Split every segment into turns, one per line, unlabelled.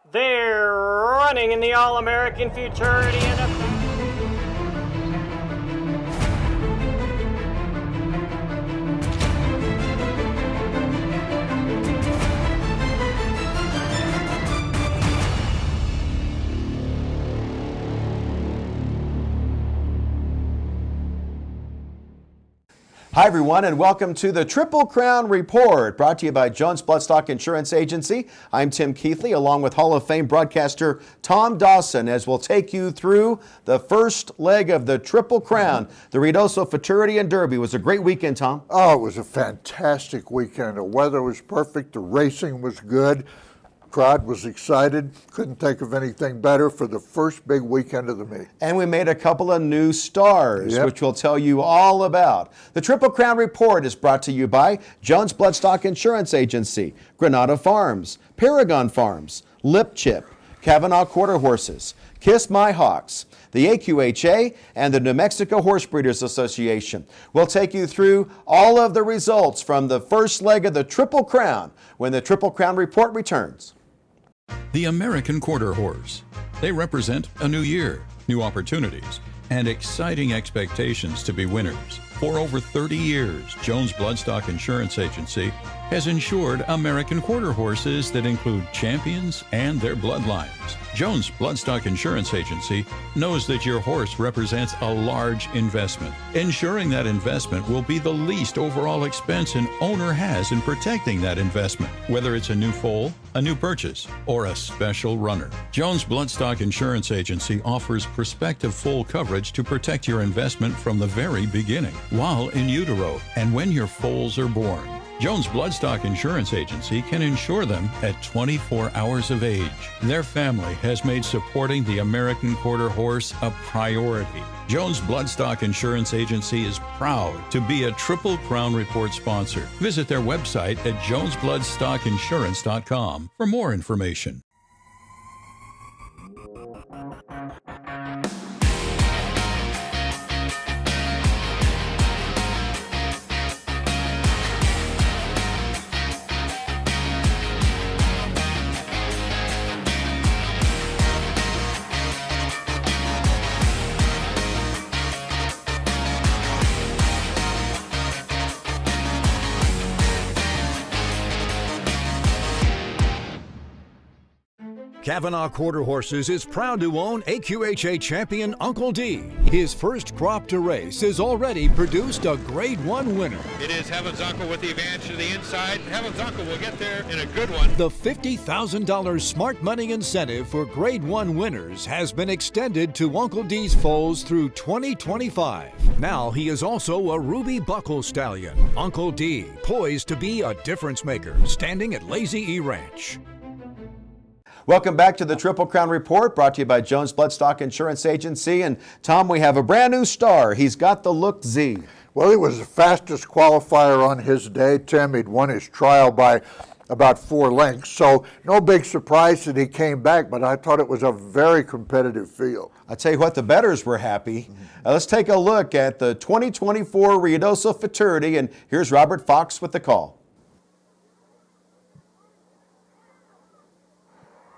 They're running in the All-American Futurity and
Hi everyone, and welcome to the Triple Crown Report, brought to you by Jones Bloodstock Insurance Agency. I'm Tim Keithley, along with Hall of Fame broadcaster Tom Dawson, as we'll take you through the first leg of the Triple Crown. The Ruidoso Futurity and Derby was a great weekend, Tom.
Oh, it was a fantastic weekend. The weather was perfect, the racing was good. Crowd was excited. Couldn't think of anything better for the first big weekend of the meet.
And we made a couple of new stars, which we'll tell you all about. The Triple Crown Report is brought to you by Jones Bloodstock Insurance Agency, Granada Farms, Paragon Farms, Lip Chip, Kavanaugh Quarter Horses, Kiss My Hawks, the AQHA, and the New Mexico Horse Breeders Association. We'll take you through all of the results from the first leg of the Triple Crown when the Triple Crown Report returns.
The American Quarter Horse. They represent a new year, new opportunities, and exciting expectations to be winners. For over 30 years, Jones Bloodstock Insurance Agency has insured American quarter horses that include champions and their bloodlines. Jones Bloodstock Insurance Agency knows that your horse represents a large investment. Ensuring that investment will be the least overall expense an owner has in protecting that investment, whether it's a new foal, a new purchase, or a special runner. Jones Bloodstock Insurance Agency offers prospective full coverage to protect your investment from the very beginning, while in utero and when your foals are born. Jones Bloodstock Insurance Agency can insure them at 24 hours of age. Their family has made supporting the American Quarter Horse a priority. Jones Bloodstock Insurance Agency is proud to be a Triple Crown Report sponsor. Visit their website at jonesbloodstockinsurance.com for more information.
Kavanaugh Quarter Horses is proud to own AQHA champion Uncle D. His first crop to race has already produced a Grade 1 winner.
It is Heaven's Uncle with the advantage to the inside. Heaven's Uncle will get there in a good one.
The $50,000 smart money incentive for Grade 1 winners has been extended to Uncle D's foals through 2025. Now he is also a Ruby Buckle stallion. Uncle D, poised to be a difference maker, standing at Lazy E Ranch.
Welcome back to the Triple Crown Report, brought to you by Jones Bloodstock Insurance Agency. And Tom, we have a brand new star. He's got the look Z.
Well, he was the fastest qualifier on his day, Tim. He'd won his trial by about 4 lengths, so no big surprise that he came back, but I thought it was a very competitive field.
I tell you what, the bettors were happy. Let's take a look at the 2024 Ruidoso Futurity, and here's Robert Fox with the call.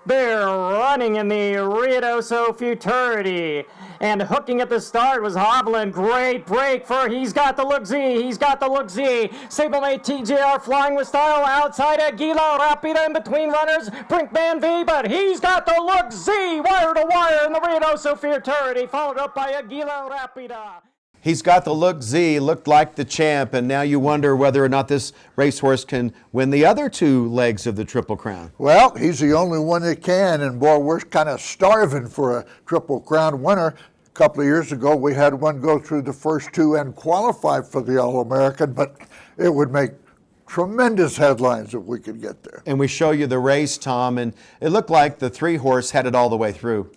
they're running in the Ruidoso Futurity. And hooking at the start was Hoblin. Great break for He's Got the Look Z. He's got the look Z. Sablemate TJR flying with style outside Aguila Rapida in between runners. Brinkman V, but He's Got the Look Z. Wire to wire in the Ruidoso Futurity, followed up by Aguila Rapida.
He's Got the Look Z, looked like the champ, and now you wonder whether or not this racehorse can win the other two legs of the Triple Crown.
Well, he's the only one that can, and boy, we're kind of starving for a Triple Crown winner. A couple of years ago, we had one go through the first two and qualify for the All-American, but it would make tremendous headlines if we could get there.
And we show you the race, Tom, and it looked like the three-horse had it all the way through.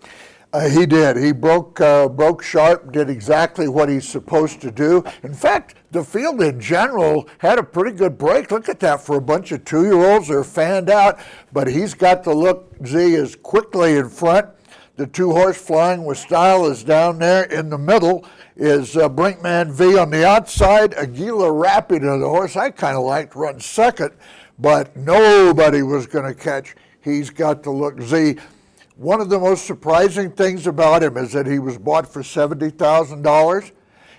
He did. He broke sharp, did exactly what he's supposed to do. In fact, the field in general had a pretty good break. Look at that for a bunch of two-year-olds. They're fanned out, but He's Got the Look Z is quickly in front. The two-horse Flying with Style is down there. In the middle is Brinkman V. On the outside, Aguila Rapida, the horse I kind of liked, runs second, but nobody was going to catch He's got the look Z. One of the most surprising things about him is that he was bought for $70,000.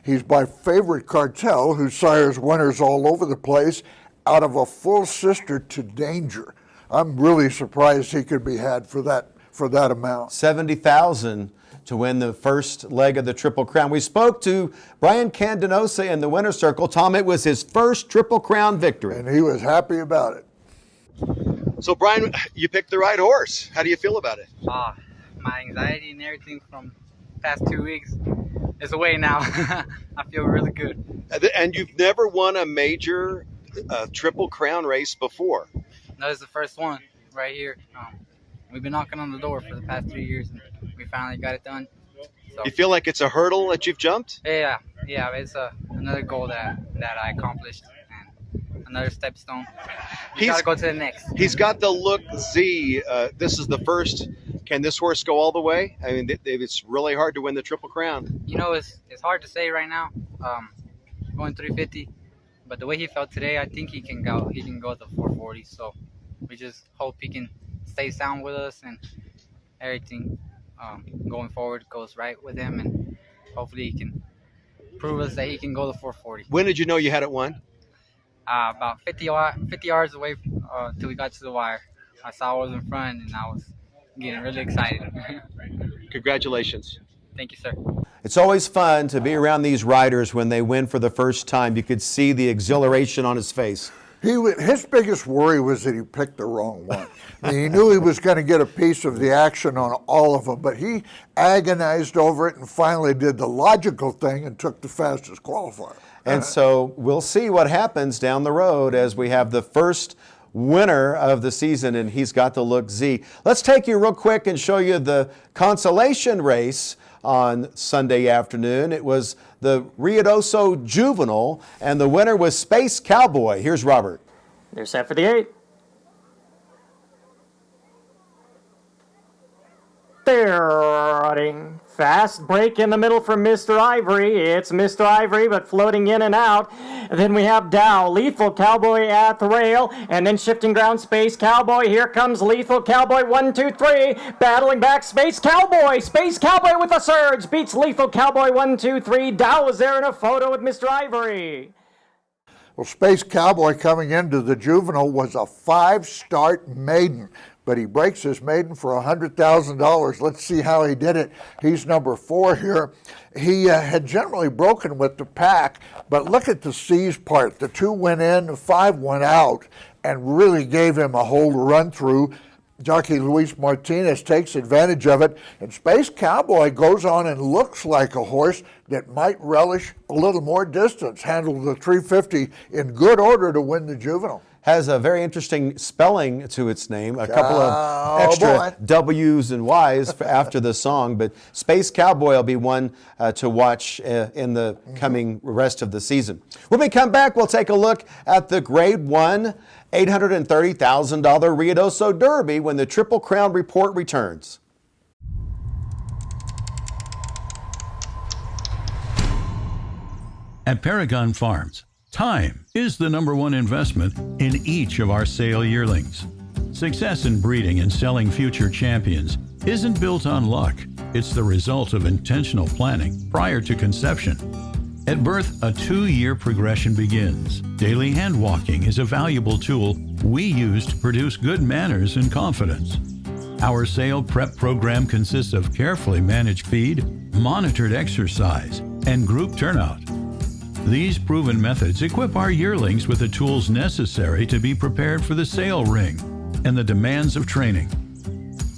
He's my favorite cartel, who sires winners all over the place, out of a full sister to Danger. I'm really surprised he could be had for that amount.
$70,000 to win the first leg of the Triple Crown. We spoke to Brian Candenosa in the winner's circle. Tom, it was his first Triple Crown victory.
And he was happy about it.
So, Brian, you picked the right horse. How do you feel about it?
My anxiety and everything from past 2 weeks is away now. I feel really good.
And you've never won a major Triple Crown race before?
That was the first one right here. We've been knocking on the door for the past 3 years, and we finally got it done. So,
You feel like it's a hurdle that you've jumped?
yeah, it's another goal that I accomplished, and another stepstone. We gotta go to the next.
He's got the look Z. This is the first. Can this horse go all the way? I mean, it's really hard to win the Triple Crown.
You know, it's hard to say right now. Going 350, but the way he felt today, I think he can go. He can go to 440. So we just hope he can stay sound with us, and everything going forward goes right with him, and hopefully he can prove us that he can go to 440.
When did you know you had it won?
About 50 yards away till we got to the wire. I saw I was in front, and I was getting really excited.
Congratulations.
Thank you, sir.
It's always fun to be around these riders when they win for the first time. You could see the exhilaration on his face.
His biggest worry was that he picked the wrong one. I mean, he knew he was going to get a piece of the action on all of them, but he agonized over it and finally did the logical thing and took the fastest qualifier.
And so we'll see what happens down the road as we have the first winner of the season, and he's got the look Z. Let's take you real quick and show you the consolation race on Sunday afternoon. It was the Ruidoso Juvenile, and the winner was Space Cowboy. Here's Robert.
They're set for the 8. They're running. Fast break in the middle from Mr. Ivory. It's Mr. Ivory, but floating in and out. And then we have Dow, Lethal Cowboy at the rail, and then shifting ground, Space Cowboy. Here comes Lethal Cowboy, 1, 2, 3. Battling back, Space Cowboy. Space Cowboy with a surge. Beats Lethal Cowboy, 1, 2, 3. Dow is there in a photo with Mr. Ivory.
Well, Space Cowboy coming into the Juvenile was a 5-start maiden, but he breaks his maiden for $100,000. Let's see how he did it. He's number 4 here. He had generally broken with the pack, but look at the C's part. The 2 went in, the 5 went out, and really gave him a whole run through. Jockey Luis Martinez takes advantage of it, and Space Cowboy goes on and looks like a horse that might relish a little more distance, handled the 350 in good order to win the Juvenile.
Has a very interesting spelling to its name, a couple of extra W's and Y's after the song, but Space Cowboy will be one to watch in the coming rest of the season. When we come back, we'll take a look at the Grade 1 $830,000 Ruidoso Derby when the Triple Crown report returns.
At Paragon Farms, time is the #1 investment in each of our sale yearlings. Success in breeding and selling future champions isn't built on luck. It's the result of intentional planning prior to conception. At birth, a 2-year progression begins. Daily hand walking is a valuable tool we use to produce good manners and confidence. Our sale prep program consists of carefully managed feed, monitored exercise, and group turnout. These proven methods equip our yearlings with the tools necessary to be prepared for the sale ring and the demands of training.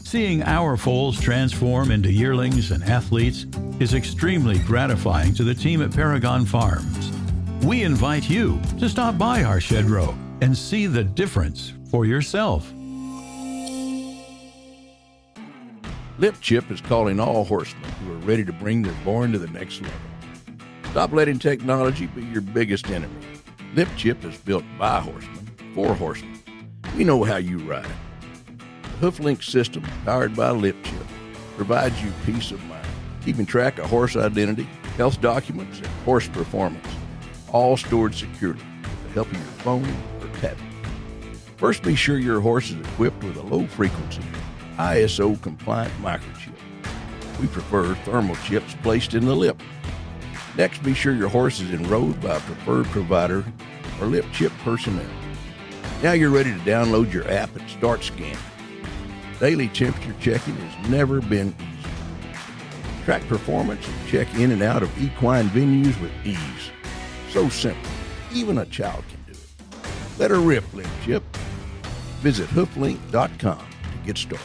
Seeing our foals transform into yearlings and athletes is extremely gratifying to the team at Paragon Farms. We invite you to stop by our shed row and see the difference for yourself.
Lip Chip is calling all horsemen who are ready to bring their born to the next level. Stop letting technology be your biggest enemy. Lip Chip is built by horsemen, for horsemen. We know how you ride. The HoofLink system, powered by Lip Chip, provides you peace of mind, keeping track of horse identity, health documents, and horse performance, all stored securely with the help of your phone or tablet. First, be sure your horse is equipped with a low-frequency, ISO-compliant microchip. We prefer thermal chips placed in the lip. Next, be sure your horse is enrolled by a preferred provider or lip chip personnel. Now you're ready to download your app and start scanning. Daily temperature checking has never been easier. Track performance and check in and out of equine venues with ease. So simple, even a child can do it. Let her rip, lip chip. Visit hooflink.com to get started.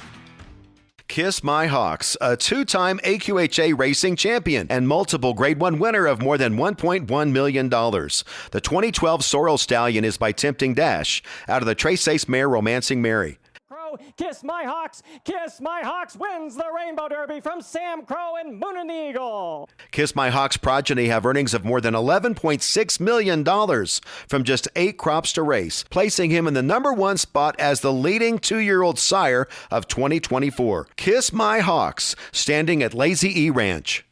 Kiss My Hawks, a two-time AQHA racing champion and multiple Grade 1 winner of more than $1.1 million. The 2012 Sorrel Stallion is by Tempting Dash out of the Trace Ace mare Romancing Mary.
Kiss My Hawks wins the Rainbow Derby from Sam Crow and Moon and the Eagle.
Kiss My Hawks progeny have earnings of more than $11.6 million from just 8 crops to race, placing him in the #1 spot as the leading 2-year-old sire of 2024. Kiss My Hawks, standing at Lazy E Ranch.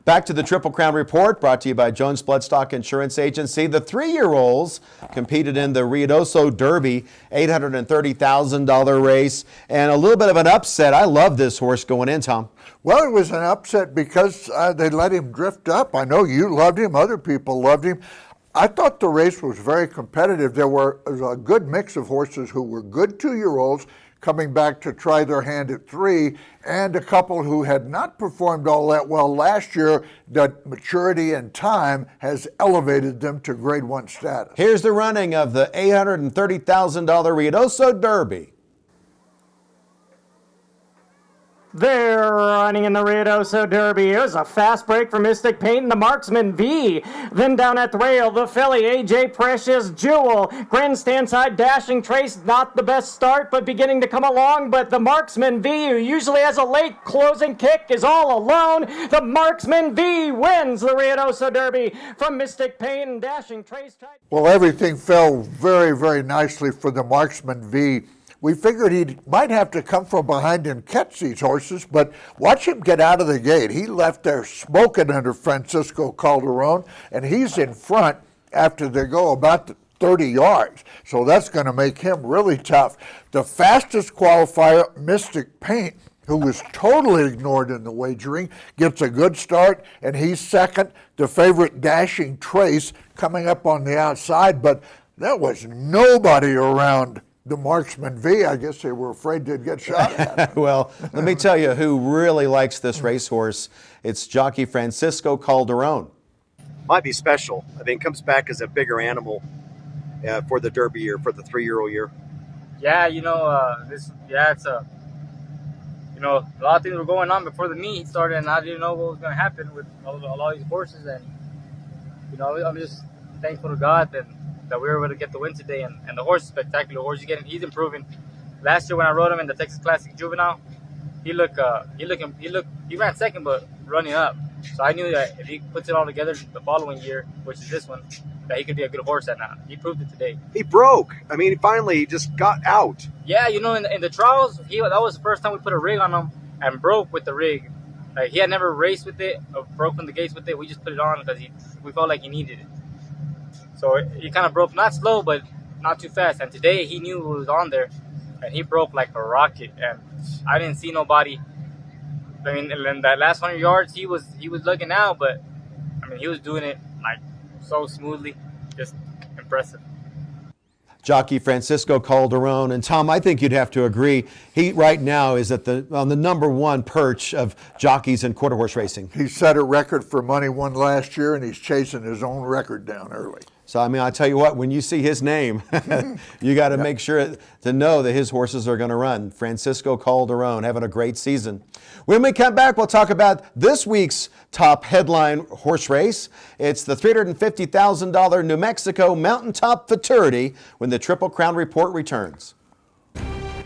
Back to the Triple Crown Report, brought to you by Jones Bloodstock Insurance Agency. The 3-year-olds competed in the Ruidoso Derby, $830,000 race, and a little bit of an upset. I love this horse going in, Tom.
Well, it was an upset because they let him drift up. I know you loved him. Other people loved him. I thought the race was very competitive. There was a good mix of horses who were good 2-year-olds coming back to try their hand at 3, and a couple who had not performed all that well last year, that maturity and time has elevated them to Grade 1 status.
Here's the running of the $830,000 Ruidoso Derby.
They're running in the Ruidoso Derby. It was a fast break for Mystic Paint and the Marksman V. Then down at the rail, the filly AJ Precious Jewel. Grandstand side Dashing Trace, not the best start, but beginning to come along. But the Marksman V, who usually has a late closing kick, is all alone. The Marksman V wins the Ruidoso Derby from Mystic Paint and Dashing Trace.
Well, everything fell very, very nicely for the Marksman V. We figured he might have to come from behind and catch these horses, but watch him get out of the gate. He left there smoking under Francisco Calderon, and he's in front after they go about 30 yards. So that's going to make him really tough. The fastest qualifier, Mystic Paint, who was totally ignored in the wagering, gets a good start, and he's second. The favorite Dashing Trace coming up on the outside, but there was nobody around the Marksman V. I guess they were afraid they'd get shot at.
Well, let me tell you who really likes this racehorse. It's jockey Francisco Calderon.
Might be special. I think comes back as a bigger animal for the Derby year, for the 3-year-old year.
Yeah, it's a lot of things were going on before the meet started, and I didn't know what was going to happen with all these horses. And I'm just thankful to God that we were able to get the win today, and the horse is spectacular. Horse he's improving. Last year when I rode him in the Texas Classic Juvenile, he ran second but running up. So I knew that if he puts it all together the following year, which is this one, that he could be a good horse at now. He proved it today.
He broke. I mean, finally he just got out.
Yeah, in the trials, that was the first time we put a rig on him and broke with the rig. Like, he had never raced with it or broke from the gates with it. We just put it on because we felt like he needed it. So he kind of broke, not slow, but not too fast. And today he knew it was on there, and he broke like a rocket. And I didn't see nobody. I mean, in that last 100 yards, he was looking out, but I mean, he was doing it like so smoothly, just impressive.
Jockey Francisco Calderon. And Tom, I think you'd have to agree, he right now is on the #1 perch of jockeys in quarter horse racing.
He set a record for money won last year, and he's chasing his own record down early.
So, I mean, I tell you what, when you see his name, you got to make sure to know that his horses are going to run. Francisco Calderon having a great season. When we come back, we'll talk about this week's top headline horse race. It's the $350,000 New Mexico Mountaintop Futurity when the Triple Crown Report returns.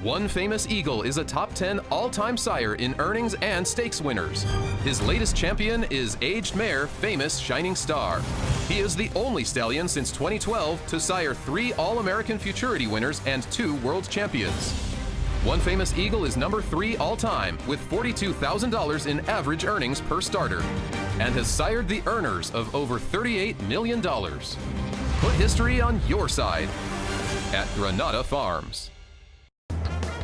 One Famous Eagle is a top 10 all-time sire in earnings and stakes winners. His latest champion is aged mare Famous Shining Star. He is the only stallion since 2012 to sire 3 All-American Futurity winners and 2 world champions. One Famous Eagle is number 3 all-time with $42,000 in average earnings per starter and has sired the earners of over $38 million. Put history on your side. at Granada Farms.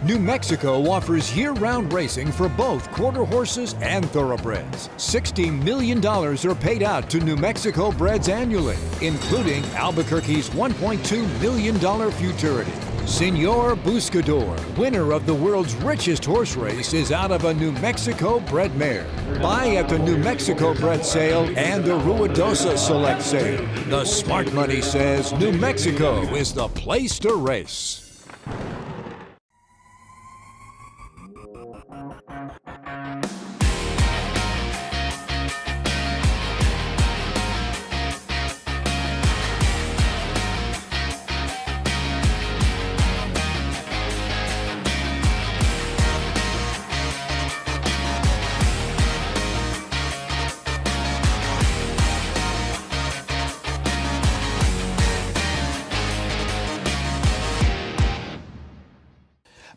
New Mexico offers year-round racing for both quarter horses and thoroughbreds. $60 million are paid out to New Mexico breds annually, including Albuquerque's $1.2 million futurity. Senor Buscador, winner of the world's richest horse race, is out of a New Mexico bred mare. Buy at the New Mexico bred sale and the Ruidoso select sale. The smart money says New Mexico is the place to race.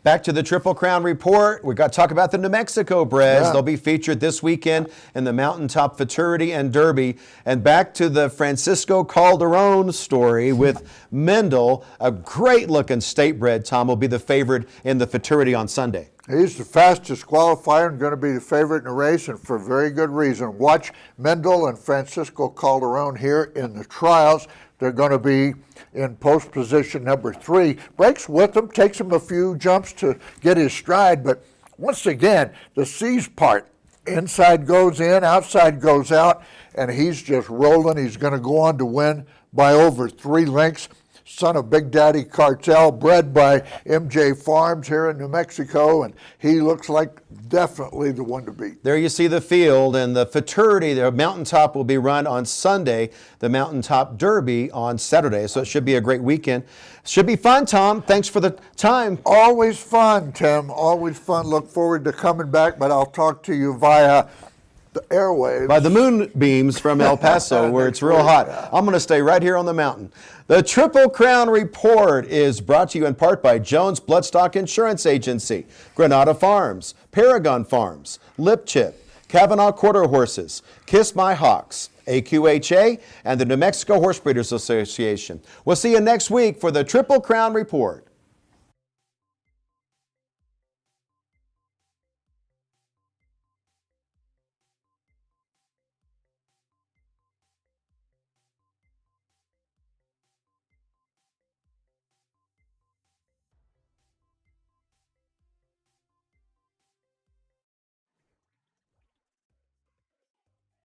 Back to the Triple Crown Report. We've got to talk about the New Mexico breds.
Yeah.
They'll be featured this weekend in the Mountaintop Futurity and Derby. And back to the Francisco Calderon story with Mendel, a great-looking state bred, Tom, will be the favorite in the Futurity on Sunday.
He's the fastest qualifier and going to be the favorite in the race, and for very good reason. Watch Mendel and Francisco Calderon here in the trials. They're going to be in post position number 3. Breaks with him, takes him a few jumps to get his stride, but once again, the C's part. Inside goes in, outside goes out, and he's just rolling. He's going to go on to win by over 3 lengths. Son of Big Daddy Cartel, bred by MJ Farms here in New Mexico, and he looks like definitely the one to beat.
There you see the field, and the Futurity, the Mountaintop, will be run on Sunday, the Mountaintop Derby on Saturday, so it should be a great weekend. Should be fun, Tom. Thanks for the time.
Always fun, Tim. Always fun. Look forward to coming back, but I'll talk to you via the airwaves.
By the moonbeams from El Paso, where it's real hot. I'm going to stay right here on the mountain. The Triple Crown Report is brought to you in part by Jones Bloodstock Insurance Agency, Granada Farms, Paragon Farms, Lip Chip, Kavanaugh Quarter Horses, Kiss My Hawks, AQHA, and the New Mexico Horse Breeders Association. We'll see you next week for the Triple Crown Report.